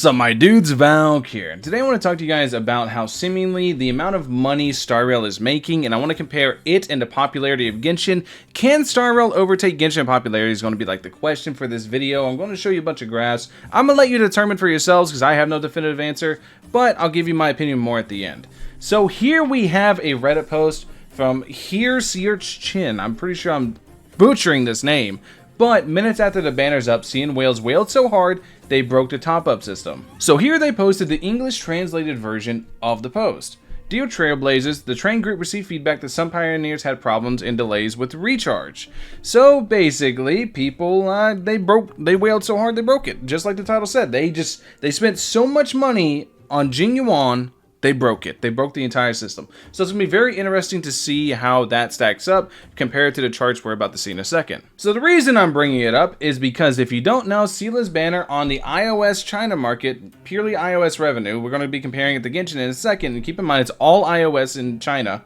Sup my dudes, Valkyrja. Today I want to talk to you guys about how seemingly the amount of money starrail is making, and I want to compare it and the popularity of Genshin. Can starrail overtake Genshin in popularity is going to be like the question for this video. I'm going to show you a bunch of graphs. I'm going to let you determine for yourselves because I have no definitive answer, but I'll give you my opinion more at the end. So here we have a Reddit post from Here's Your Chin. I'm pretty sure I'm butchering this name. But minutes after the banner's up, seeing whales wailed so hard, they broke the top-up system. So here they posted the English translated version of the post. Dear Trailblazers, the train group received feedback that some pioneers had problems and delays with recharge. So basically, people, they wailed so hard they broke it. Just like the title said, they spent so much money on Jing Yuan, they broke it. They broke the entire system. So it's going to be very interesting to see how that stacks up compared to the charts we're about to see in a second. So the reason I'm bringing it up is because if you don't know, Seele's banner on the iOS China market, purely iOS revenue, we're going to be comparing it to Genshin in a second, and keep in mind it's all iOS in China.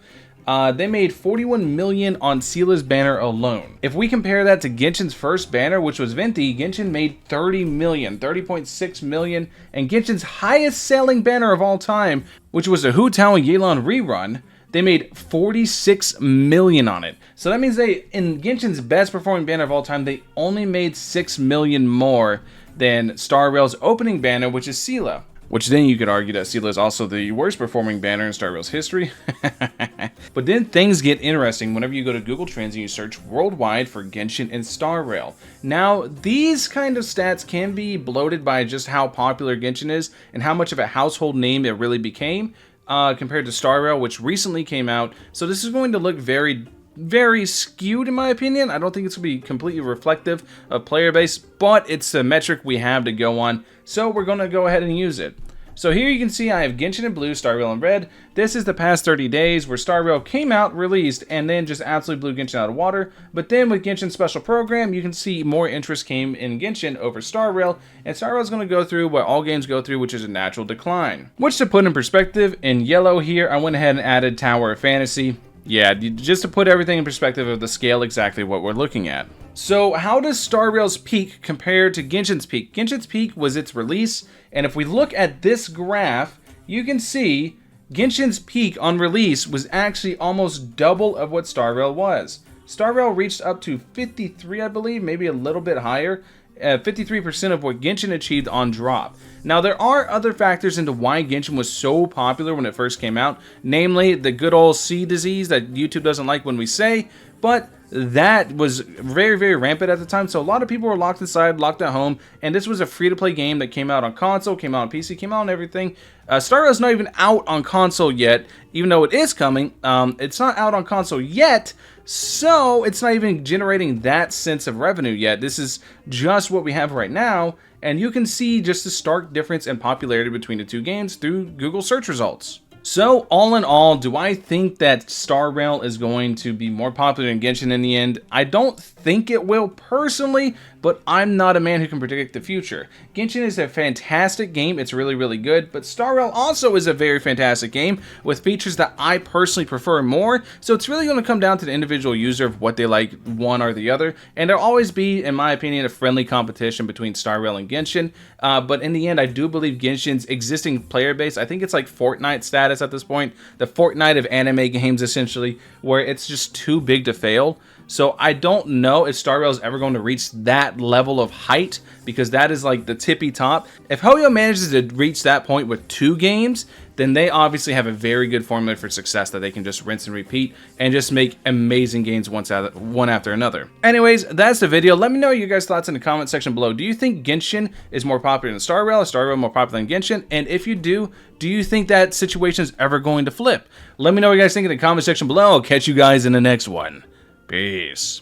They made 41 million on Seele's banner alone. If we compare that to Genshin's first banner, which was Venti, Genshin made 30 million, 30.6 million, and Genshin's highest selling banner of all time, which was the Hu Tao and Yelan rerun, they made 46 million on it. So that means in Genshin's best performing banner of all time, they only made 6 million more than starrail's opening banner, which is Seele. Which then you could argue that Seele is also the worst performing banner in starrail's history. But then things get interesting whenever you go to Google Trends and you search worldwide for Genshin and starrail. Now, these kind of stats can be bloated by just how popular Genshin is and how much of a household name it really became compared to starrail, which recently came out. So this is going to look very skewed in my opinion. I don't think it's going to be completely reflective of player base, but it's a metric we have to go on, so we're going to go ahead and use it. So here you can see I have Genshin in blue, starrail in red. This is the past 30 days where starrail came out, released, and then just absolutely blew Genshin out of water. But then with Genshin's special program, you can see more interest came in Genshin over starrail, and starrail is going to go through what all games go through, which is a natural decline. Which, to put in perspective, in yellow here, I went ahead and added Tower of Fantasy. Yeah, just to put everything in perspective of the scale exactly what we're looking at. So how does starrail's peak compare to Genshin's peak? Genshin's peak was its release, and if we look at this graph, you can see Genshin's peak on release was actually almost double of what starrail was. Starrail reached up to 53, I believe, maybe a little bit higher. 53% of what Genshin achieved on drop. Now, there are other factors into why Genshin was so popular when it first came out, namely the good old sea disease that YouTube doesn't like when we say, but that was very rampant at the time, so a lot of people were locked inside, locked at home, and this was a free-to-play game that came out on console, came out on PC, came out on everything. starrail's not even out on console yet, even though it is coming. It's not out on console yet, so it's not even generating that sense of revenue yet. This is just what we have right now, and you can see just the stark difference in popularity between the two games through Google search results. So, all in all, do I think that starrail is going to be more popular than Genshin in the end? I don't think it will personally, but I'm not a man who can predict the future. Genshin is a fantastic game, it's really good, but starrail also is a very fantastic game with features that I personally prefer more, so it's really going to come down to the individual user of what they like, one or the other, and there'll always be, in my opinion, a friendly competition between starrail and Genshin, but in the end, I do believe Genshin's existing player base, I think it's like Fortnite status at this point, the Fortnite of anime games essentially, where it's just too big to fail. So I don't know if starrail is ever going to reach that level of height, because that is like the tippy top. If Hoyo manages to reach that point with 2 games, then they obviously have a very good formula for success that they can just rinse and repeat and just make amazing games one after another. Anyways, that's the video. Let me know your guys' thoughts in the comment section below. Do you think Genshin is more popular than starrail? Is starrail more popular than Genshin? And if you do you think that situation is ever going to flip? Let me know what you guys think in the comment section below. I'll catch you guys in the next one. Peace.